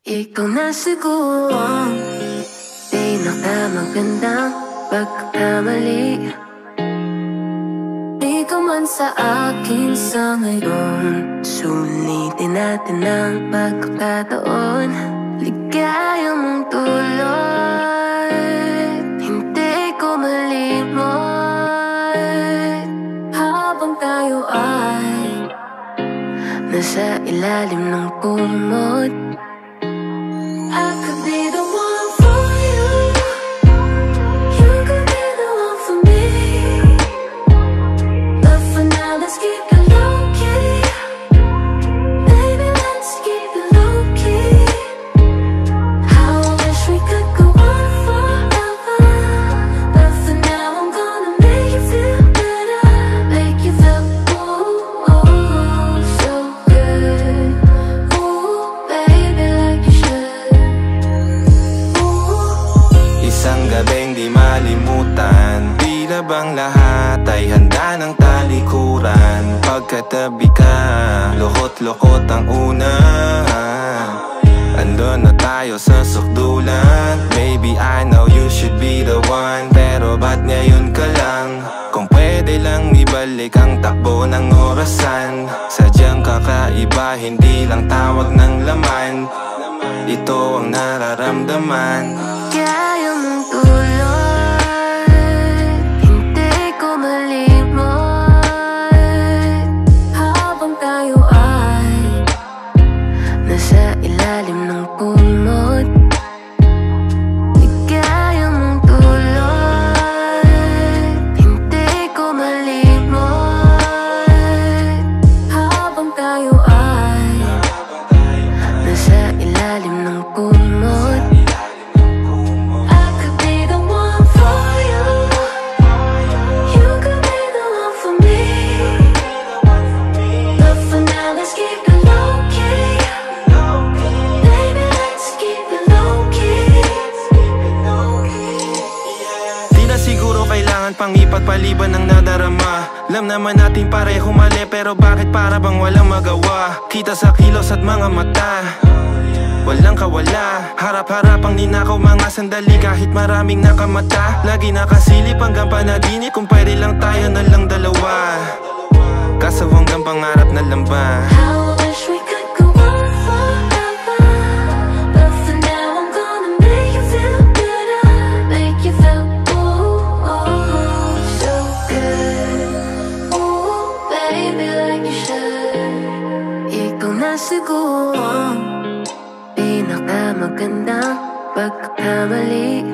Ikaw na siguro ang pinakamagandang pagkakamali. Di ka man sa akin sa ngayon, sulitin natin ang pagkakataon. Ligaya mong tulad, hindi ko malimot. Habang tayo ay nasa ilalim ng kumot, I could be the one for you. You could be the one for me. But for now, let's keep it low-key. Baby, let's keep it low-key. How I wish we could go on forever. But for now, I'm gonna make you feel better. Make you feel, ooh, ooh, so good. Ooh, baby, like you should. Isang gabing di malimutan, tila bang lahat ay handa ng talikuran. Pagkatabi ka, lukot-lukot ang unahan. Andun na tayo sa sukdulan. Baby, I know you should be the one, pero ba't ngayon ka lang? Kung pwede lang ibalik ang takbo ng orasan. Sadyang kakaiba, hindi lang tawag ng laman. Ito ang nararamdaman. Kaya mong tulad, hindi ko malimot. Habang tayo ay nasa ilalim ng kumot, ligaya mong tulad, hindi ko malimot. Habang tayo ay nasa ilalim ng kumot, I could be the one for you. You could be the one for me. But for now, let's keep it low-key. Baby, let's keep it low-key. Di na siguro kailangan pang ipagpaliban ng nadarama. Alam naman natin pareho mali, pero bakit para bang walang magawa? Kita sa kilos at mga mata, walang kawala. Harap-harapang ninakaw mga sandali, kahit maraming nakamata. Lagi nakasilip hanggang panaginip, kung pwede lang tayo na lang dalawa. Kaso hanggang pangarap na lang ba? How I wish we could go on forever. But for now, I'm gonna make you feel better. Make you feel, ooh, ooh, so good. Ooh, baby, like you should. Ikaw na siguro ang pinakamagandang pagkakamali.